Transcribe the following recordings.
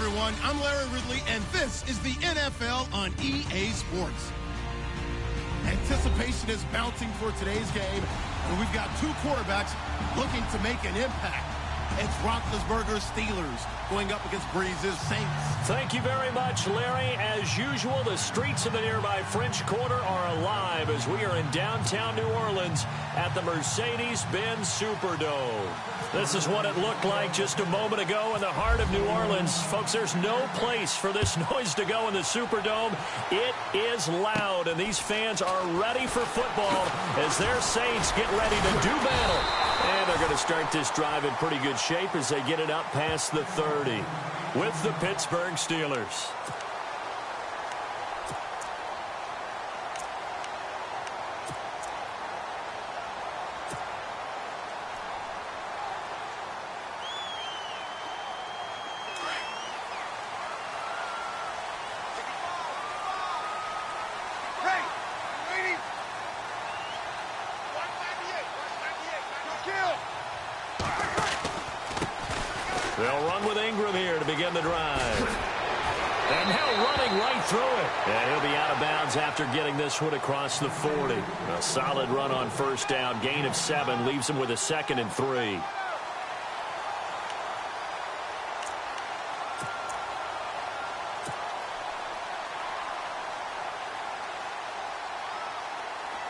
everyone. I'm Larry Ridley, and this is the NFL on EA Sports. Anticipation is mounting for today's game, and we've got two quarterbacks looking to make an impact. It's Roethlisberger's Steelers going up against Breeze's Saints. Thank you very much, Larry. As usual, the streets of the nearby French Quarter are alive as we are in downtown New Orleans at the Mercedes-Benz Superdome. This is what it looked like just a moment ago in the heart of New Orleans. Folks, there's no place for this noise to go in the Superdome. It is loud, and these fans are ready for football as their Saints get ready to do battle. And they're going to start this drive in pretty good shape as they get it up past the 30 with the Pittsburgh Steelers. They'll run with Ingram here to begin the drive. And now running right through it. And he'll be out of bounds after getting this one across the 40. A solid run on first down. Gain of 7 leaves him with a 2nd and 3.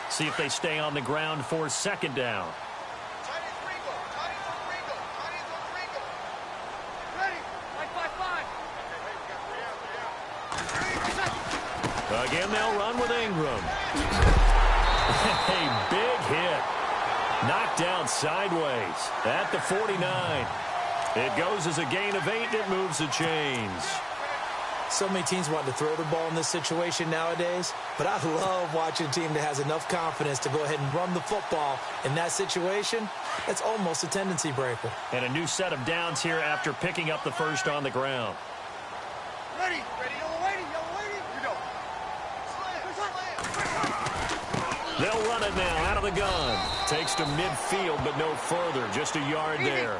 See if they stay on the ground for 2nd down. Again, they'll run with Ingram. A big hit. Knocked down sideways at the 49. It goes as a gain of 8, and it moves the chains. So many teams want to throw the ball in this situation nowadays, but I love watching a team that has enough confidence to go ahead and run the football in that situation. It's almost a tendency breaker. And a new set of downs here after picking up the first on the ground. Ready, yellow waiting, you go. They'll run it now out of the gun. Takes to midfield, but no further. Just a yard there.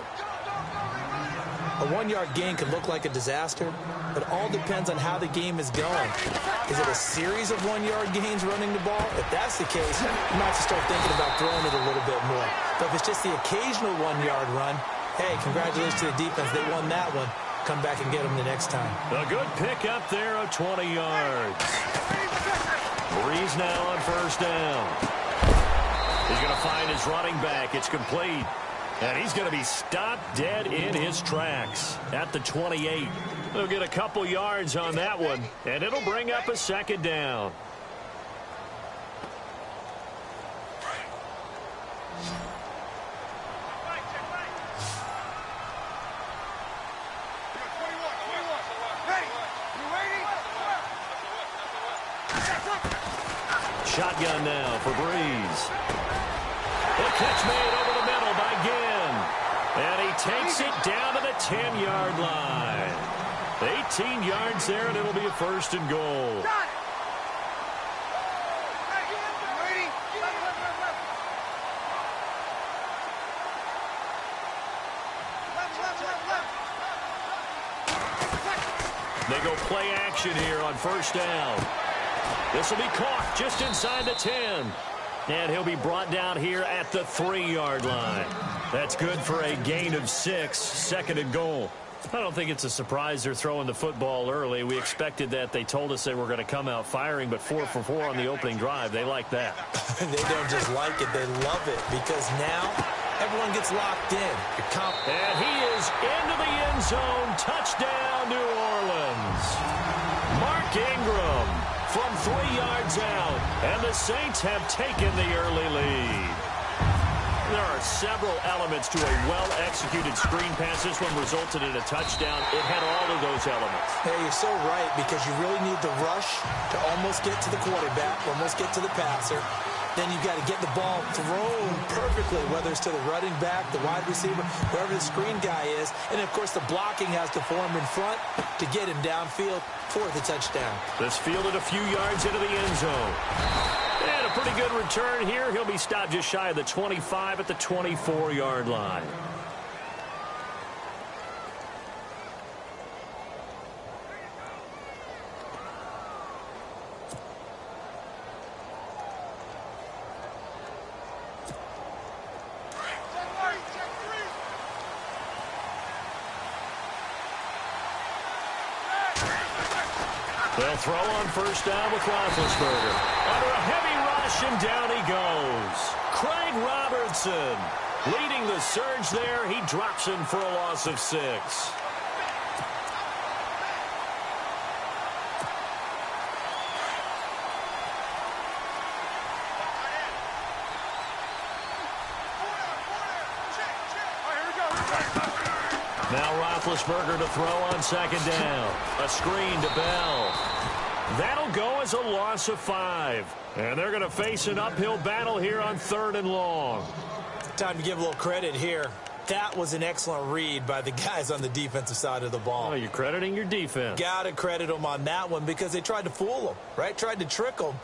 A 1-yard gain can look like a disaster, but it all depends on how the game is going. Is it a series of 1-yard gains running the ball? If that's the case, you might have to start thinking about throwing it a little bit more. But if it's just the occasional 1-yard run, hey, congratulations to the defense. They won that one. Come back and get them the next time. A good pick up there of 20 yards. Breeze now on first down. He's going to find his running back. It's complete. And he's going to be stopped dead in his tracks at the 28. They'll get a couple yards on that one, and it'll bring up a 2nd down. Shotgun now for Breeze. The catch made over the middle by Ginn. And he takes it down to the 10-yard line. 18 yards there, and it'll be a 1st and goal. They go play action here on first down. This will be caught just inside the 10. And he'll be brought down here at the 3-yard line. That's good for a gain of 6, 2nd and goal. I don't think it's a surprise they're throwing the football early. We expected that. They told us they were going to come out firing, but 4 for 4 on the opening drive. They like that. They don't just like it, they love it, because now everyone gets locked in. And he is into the end zone. Touchdown, New Orleans. Mark Ingram from 3 yards out, and the Saints have taken the early lead. There are several elements to a well-executed screen pass. This one resulted in a touchdown. It had all of those elements. Hey, you're so right, because you really need the rush to almost get to the quarterback, almost get to the passer. Then you've got to get the ball thrown perfectly, whether it's to the running back, the wide receiver, wherever the screen guy is. And, of course, the blocking has to form in front to get him downfield for the touchdown. This fielded a few yards into the end zone. And a pretty good return here. He'll be stopped just shy of the 25 at the 24-yard line. They'll throw on first down with Roethlisberger. Under a heavy rush, and down he goes. Craig Robertson leading the surge there. He drops him for a loss of 6. Now Roethlisberger to throw on second down. A screen to Bell. That'll go as a loss of 5. And they're going to face an uphill battle here on 3rd and long. Time to give a little credit here. That was an excellent read by the guys on the defensive side of the ball. Oh, you're crediting your defense. Got to credit them on that one because they tried to fool them, right? Tried to trick them.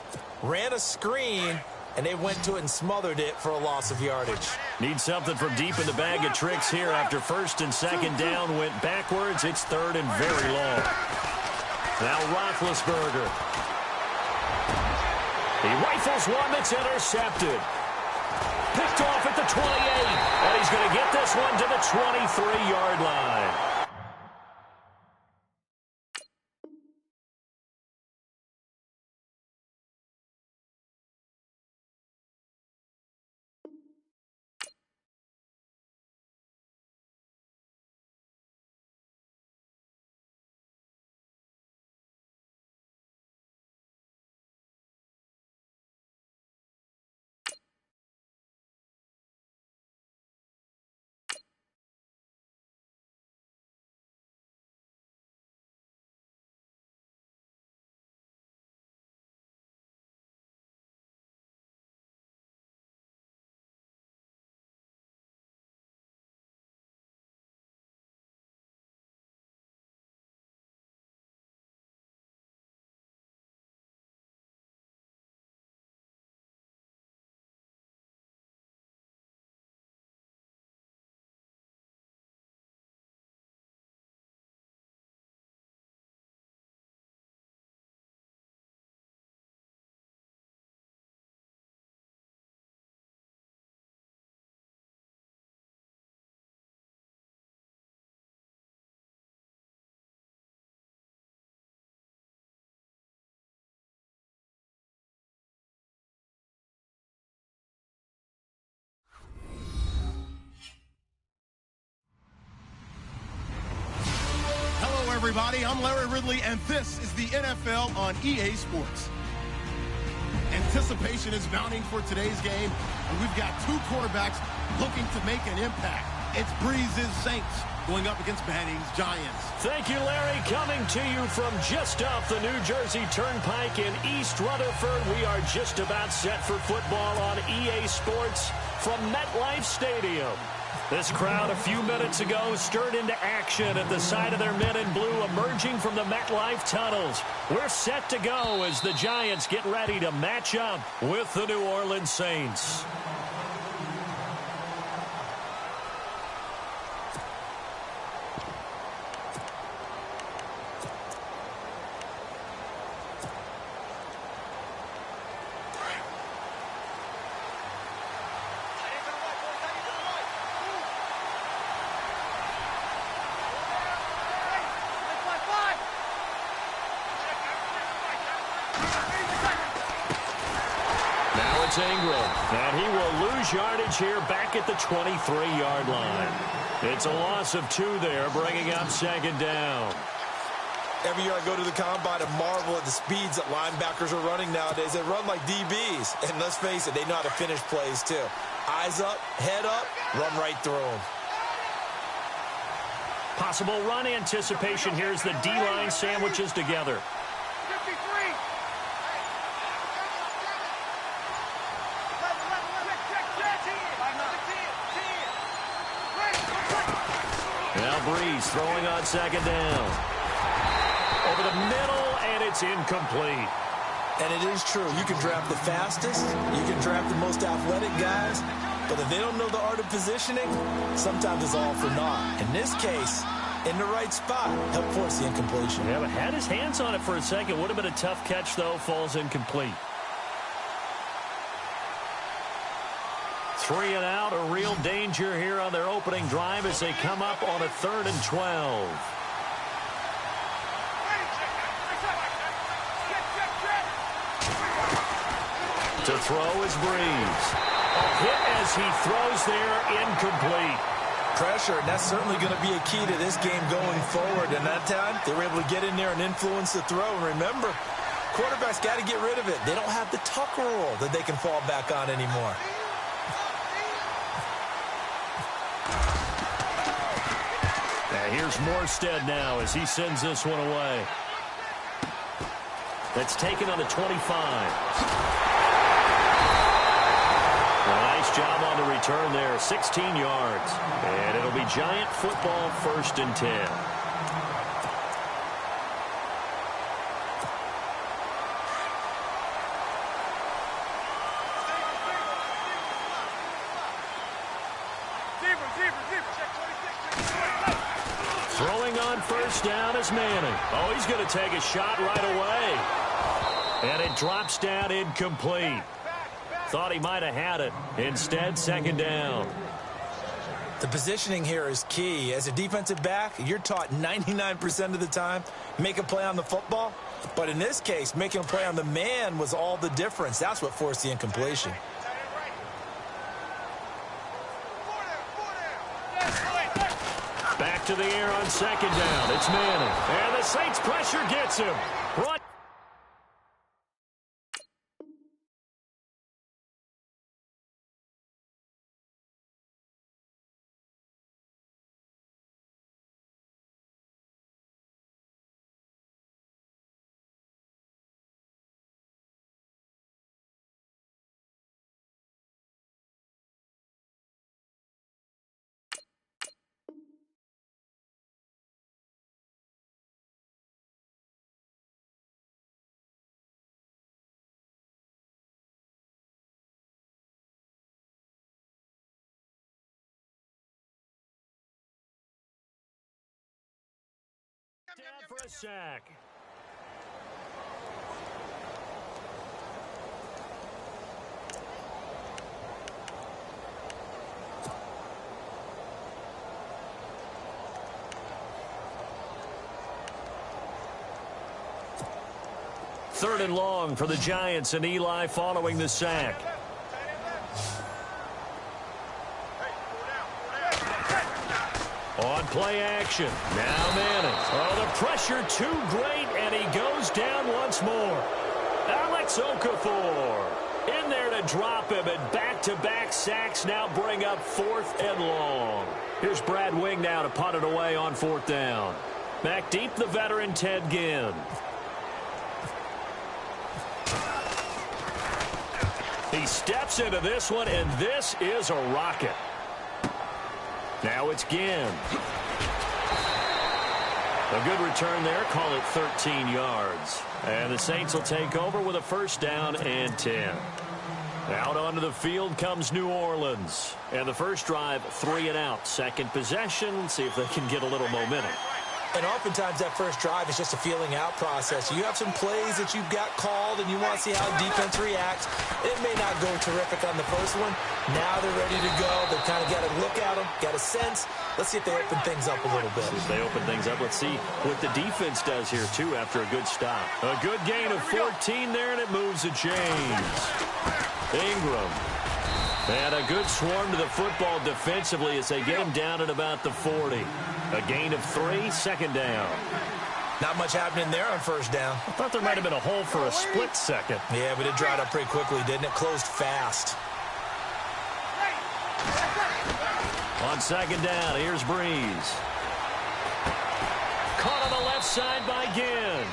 Ran a screen, and they went to it and smothered it for a loss of yardage. Need something from deep in the bag of tricks here after 1st and 2nd down went backwards. It's 3rd and very long. Now Roethlisberger. He rifles one that's intercepted. Picked off at the 28. And he's going to get this one to the 23-yard line. Everybody, I'm Larry Ridley, and this is the NFL on EA Sports. Anticipation is mounting for today's game, and we've got 2 quarterbacks looking to make an impact. It's Breeze's Saints going up against Manning's Giants. Thank you, Larry. Coming to you from just off the New Jersey Turnpike in East Rutherford. We are just about set for football on EA Sports from MetLife Stadium. This crowd a few minutes ago stirred into action at the side of their men in blue emerging from the MetLife tunnels. We're set to go as the Giants get ready to match up with the New Orleans Saints. Ingram, and he will lose yardage here back at the 23-yard line. It's a loss of 2 there, bringing up 2nd down. Every year I go to the combine and marvel at the speeds that linebackers are running nowadays. They run like DBs, and let's face it, they know how to finish plays too. Eyes up, head up, run right through them. Possible run anticipation here as the D-line sandwiches together. Breeze throwing on 2nd down. Over the middle, and it's incomplete. And it is true. You can draft the fastest. You can draft the most athletic guys. But if they don't know the art of positioning, sometimes it's all for naught. In this case, in the right spot, help force the incompletion. Yeah, but had his hands on it for a second. Would have been a tough catch, though. Falls incomplete. 3 and out, a real danger here on their opening drive as they come up on a 3rd and 12. To throw is Breeze. A hit as he throws there, incomplete. Pressure, and that's certainly going to be a key to this game going forward. And that time, they were able to get in there and influence the throw. And remember, quarterbacks got to get rid of it. They don't have the Tucker rule that they can fall back on anymore. Here's Morstead now as he sends this one away. That's taken on the 25. Nice job on the return there, 16 yards. And it'll be Giant football, 1st and 10. Throwing on 1st down is Manning. Oh, he's going to take a shot right away. And it drops down incomplete. Thought he might have had it. Instead, 2nd down. The positioning here is key. As a defensive back, you're taught 99% of the time, make a play on the football. But in this case, making a play on the man was all the difference. That's what forced the incompletion. Back to the air on 2nd down. It's Manning. And the Saints pressure gets him. Right. Down for a sack. Third and long for the Giants, and Eli following the sack. On play action. Now Manning. Oh, the pressure too great, and he goes down once more. Alex Okafor in there to drop him, and back-to-back sacks now bring up 4th and long. Here's Brad Wing now to punt it away on 4th down. Back deep, the veteran Ted Ginn. He steps into this one, and this is a rocket. Now it's Ginn. A good return there. Call it 13 yards. And the Saints will take over with a 1st down and 10. Out onto the field comes New Orleans. And the first drive, 3 and out. Second possession. See if they can get a little momentum. And oftentimes that first drive is just a feeling out process. You have some plays that you've got called and you want to see how defense reacts. It may not go terrific on the first one. Now they're ready to go. They've kind of got to look at them, got a sense. Let's see if they open things up a little bit. If they open things up, let's see what the defense does here, too, after a good stop. A good gain of 14 there, and it moves the chains. Ingram. And a good swarm to the football defensively as they get him down at about the 40. A gain of 3, 2nd down. Not much happening there on 1st down. I thought there might have been a hole for a split second. Yeah, but it dried up pretty quickly, didn't it? Closed fast. On 2nd down, here's Breeze. Caught on the left side by Ginn.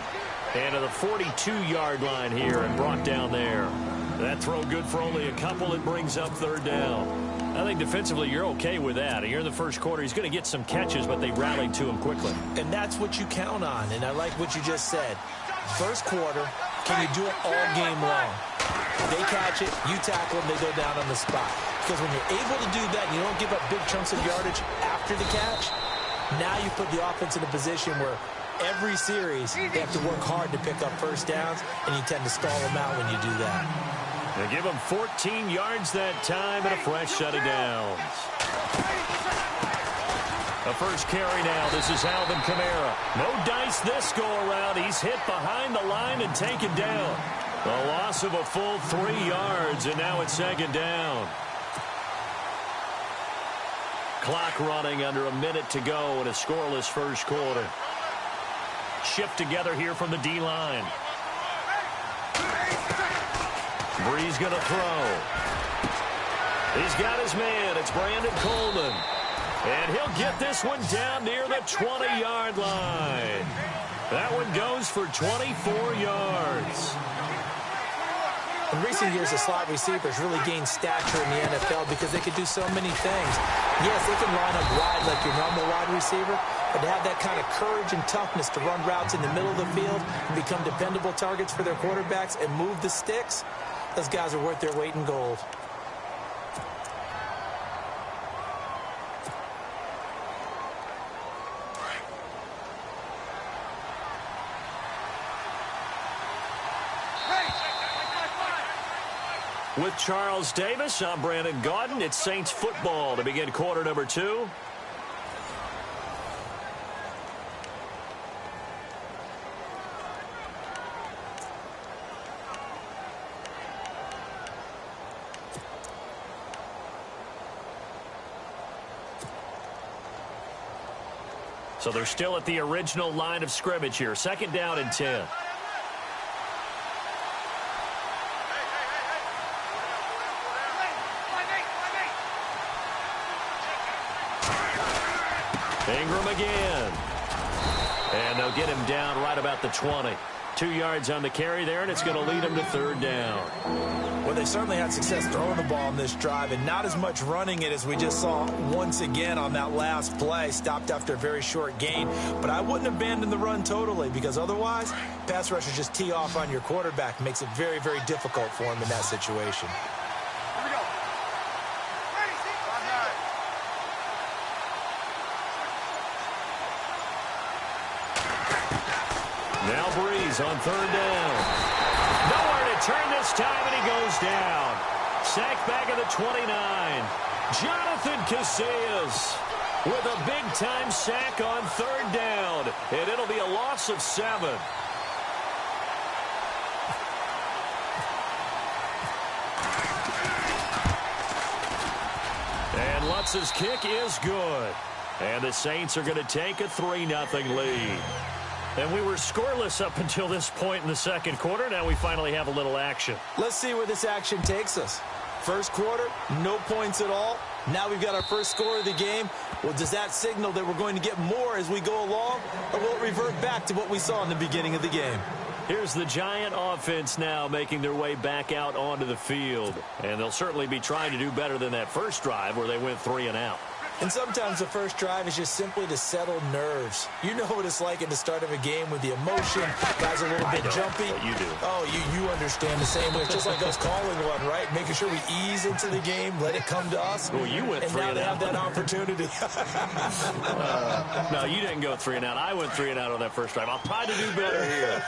And to the 42-yard line here and brought down there. That throw good for only a couple. It brings up 3rd down. I think defensively you're okay with that. Here in the first quarter, he's going to get some catches, but they rallied to him quickly. And that's what you count on, and I like what you just said. First quarter, can you do it all game long? They catch it, you tackle them, they go down on the spot. Because when you're able to do that, you don't give up big chunks of yardage after the catch, now you put the offense in a position where every series they have to work hard to pick up 1st downs, and you tend to stall them out when you do that. They give him 14 yards that time and a fresh set of downs. The first carry now. This is Alvin Kamara. No dice this go around. He's hit behind the line and taken down. A loss of a full 3 yards, and now it's second down. Clock running under a minute to go in a scoreless first quarter. Shift together here from the D-line. Breeze going to throw. He's got his man. It's Brandon Coleman. And he'll get this one down near the 20-yard line. That one goes for 24 yards. In recent years, the slot receivers really gained stature in the NFL because they could do so many things. Yes, they can line up wide like your normal wide receiver, but to have that kind of courage and toughness to run routes in the middle of the field and become dependable targets for their quarterbacks and move the sticks, those guys are worth their weight in gold. With Charles Davis, I'm Brandon Gaudin. It's Saints football to begin quarter number 2. So they're still at the original line of scrimmage here. Second down and 10. Ingram again. And they'll get him down right about the 20. 2 yards on the carry there, and it's going to lead him to third down. Well, they certainly had success throwing the ball on this drive, and not as much running it as we just saw once again on that last play. Stopped after a very short gain, but I wouldn't abandon the run totally because otherwise, pass rushers just tee off on your quarterback. Makes it very, very difficult for him in that situation. Now Breeze on third down. Nowhere to turn this time, and he goes down. Sacked back at the 29. Jonathan Casillas with a big-time sack on third down. And it'll be a loss of 7. And Lutz's kick is good. And the Saints are going to take a 3-0 lead. And we were scoreless up until this point in the second quarter. Now we finally have a little action. Let's see where this action takes us. First quarter, no points at all. Now we've got our first score of the game. Well, does that signal that we're going to get more as we go along? Or will it revert back to what we saw in the beginning of the game? Here's the Giant offense now making their way back out onto the field. And they'll certainly be trying to do better than that first drive where they went 3 and out. And sometimes the first drive is just simply to settle nerves. You know what it's like at the start of a game with the emotion. Guys are a little bit jumpy. But you do. Oh, you understand the same way. It's just like us calling one, right? Making sure we ease into the game, let it come to us. Well, you went 3 and out. And now they have that opportunity. No, you didn't go 3 and out. I went 3 and out on that first drive. I'll try to do better here.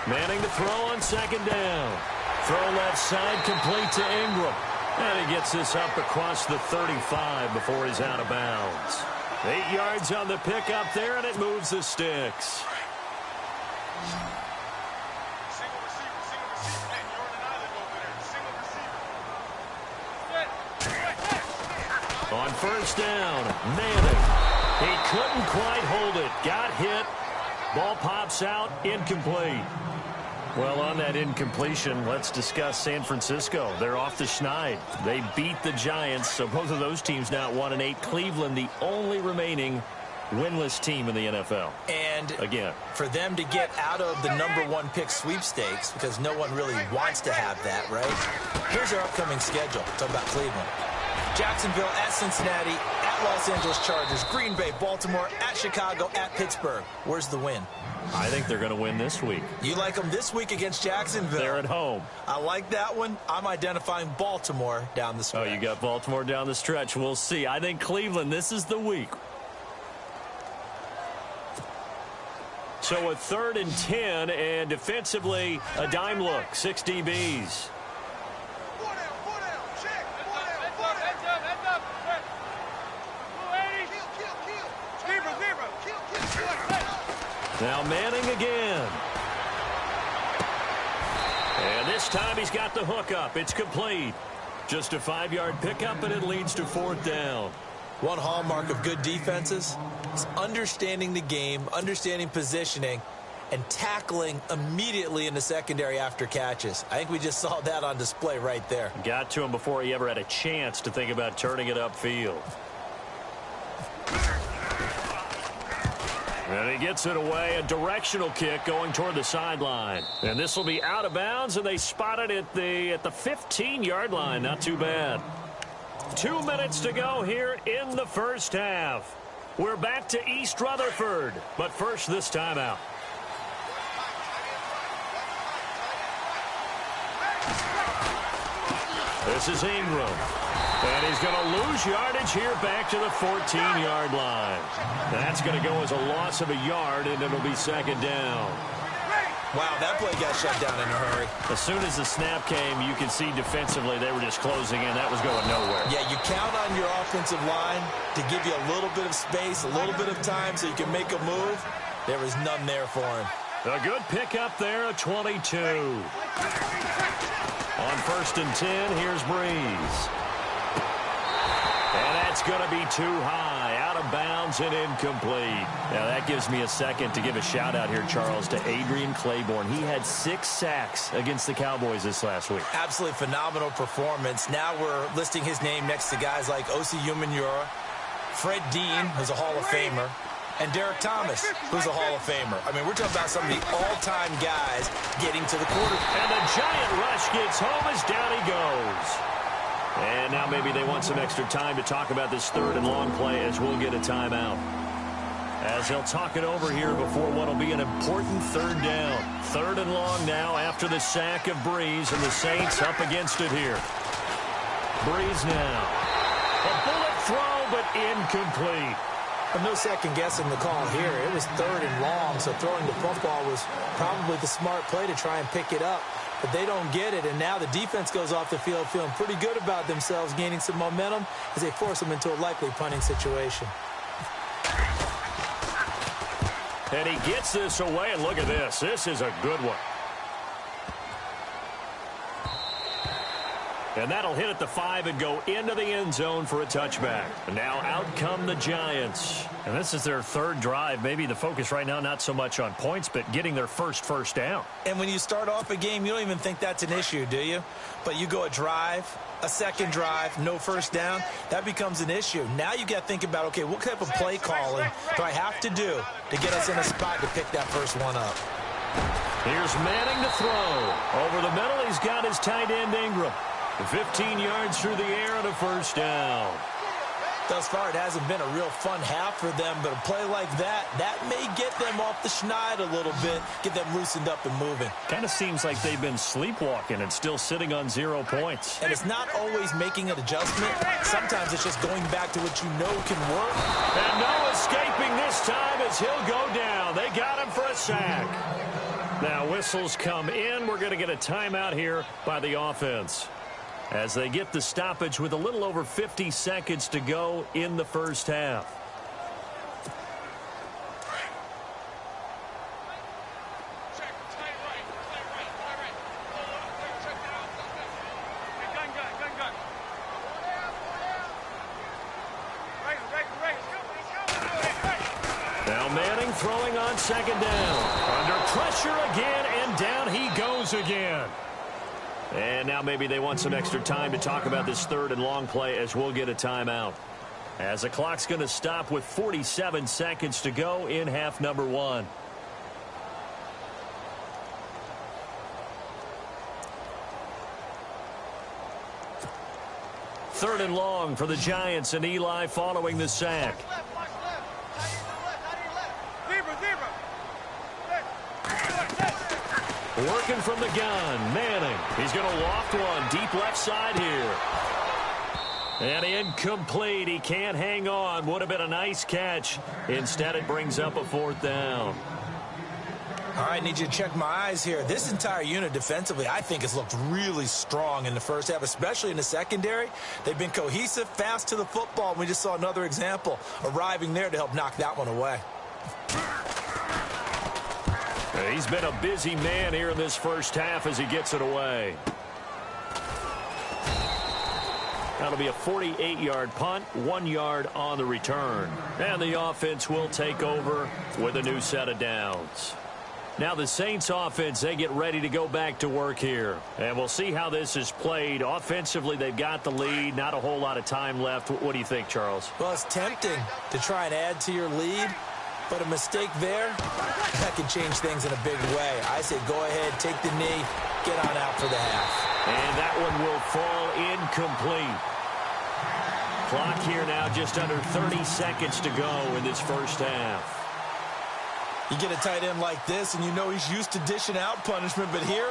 Manning to throw on second down. Throw left side, complete to Ingram. And he gets this up across the 35 before he's out of bounds. 8 yards on the pickup there, and it moves the sticks. On first down, Manning. He couldn't quite hold it. Got hit. Ball pops out, incomplete. Well, on that incompletion, let's discuss San Francisco. They're off the schneid. They beat the Giants, so both of those teams now at 1-8. Cleveland, the only remaining winless team in the NFL. And again, for them to get out of the #1 pick sweepstakes, because no one really wants to have that, right? Here's our upcoming schedule. Talk about Cleveland. Jacksonville, at Cincinnati, at Los Angeles Chargers, Green Bay, Baltimore, at Chicago, at Pittsburgh. Where's the win? I think they're going to win this week. You like them this week against Jacksonville? They're at home. I like that one. I'm identifying Baltimore down the stretch. Oh, you got Baltimore down the stretch. We'll see. I think Cleveland, this is the week. So a 3rd and 10, and defensively, a dime look. 6 DBs. Now Manning again. And this time he's got the hook up. It's complete. Just a 5-yard pickup, and it leads to 4th down. One hallmark of good defenses is understanding the game, understanding positioning, and tackling immediately in the secondary after catches. I think we just saw that on display right there. Got to him before he ever had a chance to think about turning it upfield. And he gets it away, a directional kick going toward the sideline. And this will be out of bounds, and they spot it at the 15-yard line. Not too bad. 2 minutes to go here in the first half. We're back to East Rutherford, but first this timeout. This is Ingram. And he's going to lose yardage here back to the 14-yard line. That's going to go as a loss of a yard, and it'll be 2nd down. Wow, that play got shut down in a hurry. As soon as the snap came, you could see defensively they were just closing in. That was going nowhere. Yeah, you count on your offensive line to give you a little bit of space, a little bit of time so you can make a move. There was none there for him. A good pickup there, a 22. On 1st and 10, here's Breeze. And that's going to be too high, out of bounds and incomplete. Now that gives me a second to give a shout out here, Charles, to Adrian Claiborne. He had 6 sacks against the Cowboys this last week. Absolutely phenomenal performance. Now we're listing his name next to guys like Osi Umenyiora, Fred Dean, who's a Hall of Famer, and Derek Thomas, who's a Hall of Famer. I mean, we're talking about some of the all-time guys getting to the quarterback. And the giant rush gets home as down he goes. And now maybe they want some extra time to talk about this 3rd and long play as we'll get a timeout. As they'll talk it over here before what will be an important 3rd down. 3rd and long now after the sack of Breeze, and the Saints up against it here. Breeze now. A bullet throw, but incomplete. No second guessing the call here. It was 3rd and long, so throwing the football was probably the smart play to try and pick it up. But they don't get it, and now the defense goes off the field feeling pretty good about themselves, gaining some momentum as they force them into a likely punting situation. And he gets this away, and look at this. This is a good one. And that'll hit at the 5 and go into the end zone for a touchback. And now out come the Giants. And this is their 3rd drive. Maybe the focus right now not so much on points, but getting their first down. And when you start off a game, you don't even think that's an issue, do you? But you go a drive, a second drive, no first down, that becomes an issue. Now you got to think about, okay, what type of play calling do I have to do to get us in a spot to pick that first one up? Here's Manning to throw. Over the middle, he's got his tight end Ingram. 15 yards through the air and a 1st down. Thus far, it hasn't been a real fun half for them, but a play like that may get them off the schneid a little bit, get them loosened up and moving. Kind of seems like they've been sleepwalking and still sitting on 0 points. And it's not always making an adjustment. Sometimes it's just going back to what you know can work. And no escaping this time as he'll go down. They got him for a sack. Now whistles come in. We're going to get a timeout here by the offense, as they get the stoppage with a little over 50 seconds to go in the first half. Now Manning throwing on 2nd down. Under pressure again, and down he goes again. And now maybe they want some extra time to talk about this 3rd and long play as we'll get a timeout. As the clock's going to stop with 47 seconds to go in half number 1. Third and long for the Giants, and Eli following the sack. Working from the gun, Manning. He's going to loft one deep left side here. And incomplete. He can't hang on. Would have been a nice catch. Instead, it brings up a 4th down. All right, need you to check my eyes here. This entire unit defensively, I think, has looked really strong in the first half, especially in the secondary. They've been cohesive, fast to the football. We just saw another example arriving there to help knock that one away. He's been a busy man here in this first half as he gets it away. That'll be a 48-yard punt, 1 yard on the return. And the offense will take over with a new set of downs. Now the Saints offense, they get ready to go back to work here. And we'll see how this is played. Offensively, they've got the lead. Not a whole lot of time left. What do you think, Charles? Well, it's tempting to try and add to your lead. But a mistake there, that can change things in a big way. I say go ahead, take the knee, get on out for the half. And that one will fall incomplete. Clock here now just under 30 seconds to go in this first half. You get a tight end like this, and you know he's used to dishing out punishment, but here,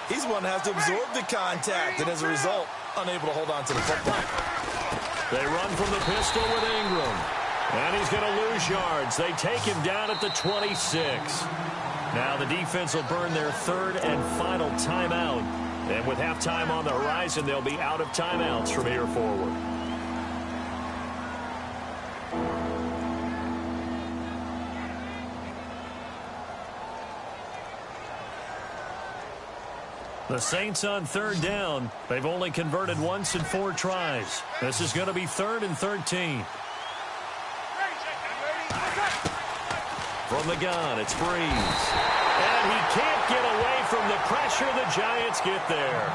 he's the one that has to absorb the contact, and as a result, unable to hold on to the football. They run from the pistol with Ingram. And he's going to lose yards. They take him down at the 26. Now the defense will burn their third and final timeout. And with halftime on the horizon, they'll be out of timeouts from here forward. The Saints on third down. They've only converted once in 4 tries. This is going to be 3rd and 13. From the gun, it's Breeze. And he can't get away from the pressure. The Giants get there.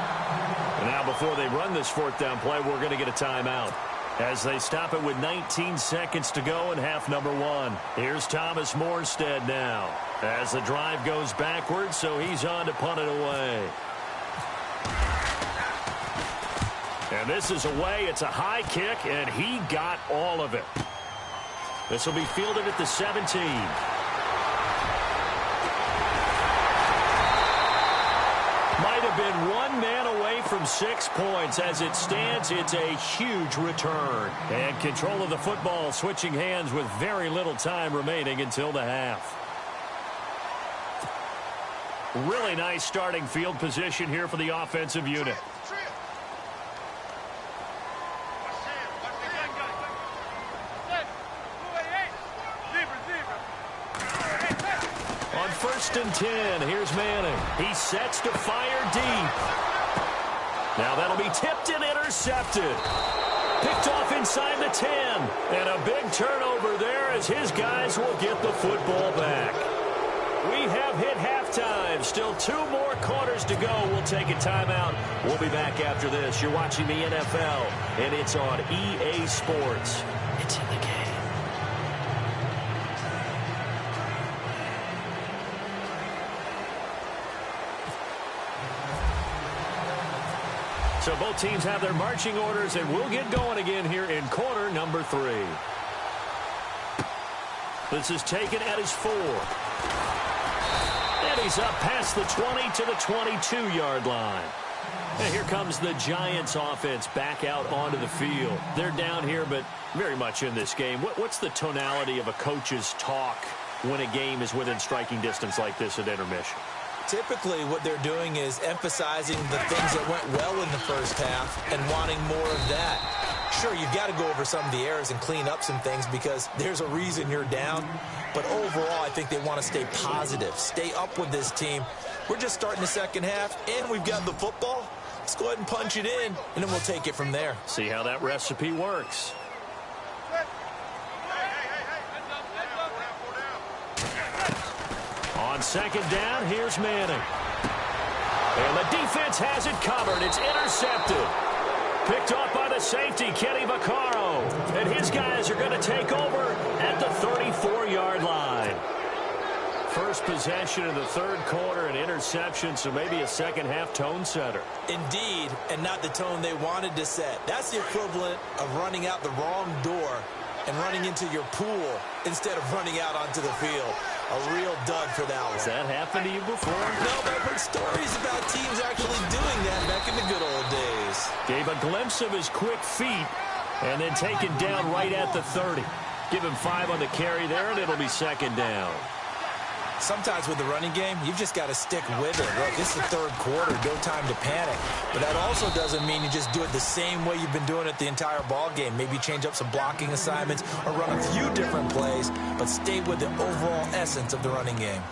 And now before they run this 4th down play, we're going to get a timeout as they stop it with 19 seconds to go in half number 1. Here's Thomas Morstead now as the drive goes backwards, so he's on to punt it away. And this is away. It's a high kick, and he got all of it. This will be fielded at the 17. Might have been 1 man away from 6 points. As it stands, it's a huge return. And control of the football switching hands with very little time remaining until the half. Really nice starting field position here for the offensive unit. On 1st and 10, here's Manning. He sets to fire deep. Now that'll be tipped and intercepted. Picked off inside the 10. And a big turnover there as his guys will get the football back. We have hit halftime. Still 2 more quarters to go. We'll take a timeout. We'll be back after this. You're watching the NFL, and it's on EA Sports. It's in the game. So both teams have their marching orders, and we'll get going again here in quarter number 3. This is taken at his 4. And he's up past the 20 to the 22-yard line. And here comes the Giants offense back out onto the field. They're down here, but very much in this game. What's the tonality of a coach's talk when a game is within striking distance like this at intermission? Typically, what they're doing is emphasizing the things that went well in the first half and wanting more of that. Sure, you've got to go over some of the errors and clean up some things because there's a reason you're down. But overall, I think they want to stay positive, stay up with this team. We're just starting the second half, and we've got the football. Let's go ahead and punch it in, and then we'll take it from there. See how that recipe works. On 2nd down, here's Manning. And the defense has it covered. It's intercepted. Picked off by the safety, Kenny Vaccaro. And his guys are going to take over at the 34-yard line. First possession of the 3rd quarter, an interception, so maybe a second-half tone setter. Indeed, and not the tone they wanted to set. That's the equivalent of running out the wrong door and running into your pool instead of running out onto the field. A real dud for that one. Has that happened to you before? No, but I've heard stories about teams actually doing that back in the good old days. Gave a glimpse of his quick feet and then taken down right at the 30. Give him 5 on the carry there, and it'll be 2nd down. Sometimes with the running game, you've just got to stick with it. Look, this is the 3rd quarter, no time to panic. But that also doesn't mean you just do it the same way you've been doing it the entire ball game. Maybe change up some blocking assignments or run a few different plays, but stay with the overall essence of the running game.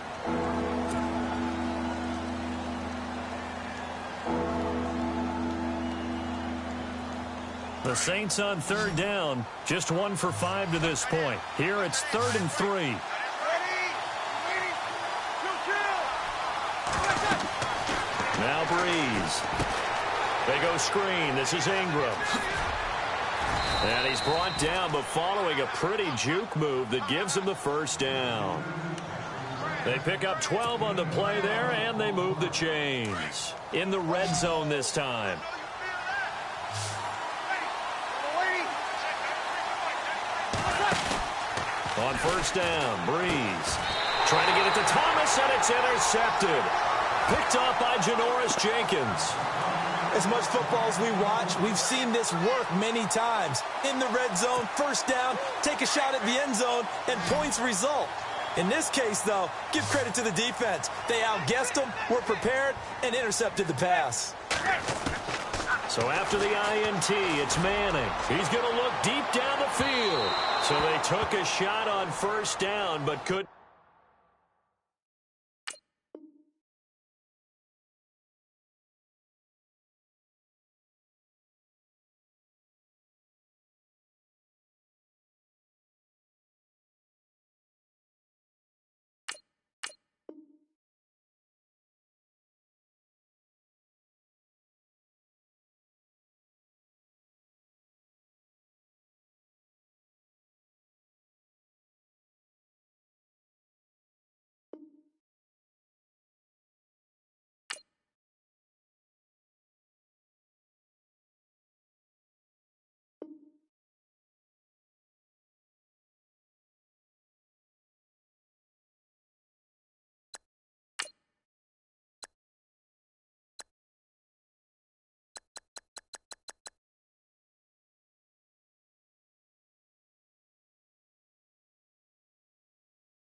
The Saints on third down, just 1 for 5 to this point. Here it's 3rd and 3. Now Breeze. They go screen. This is Ingram. And he's brought down, but following a pretty juke move that gives him the first down. They pick up 12 on the play there, and they move the chains. In the red zone this time. On first down, Breeze. Trying to get it to Thomas, and it's intercepted. Picked up by Janoris Jenkins. As much football as we watch, we've seen this work many times. In the red zone, first down, take a shot at the end zone, and points result. In this case, though, give credit to the defense. They outguessed them, were prepared, and intercepted the pass. So after the INT, it's Manning. He's going to look deep down the field. So they took a shot on first down, but couldn't.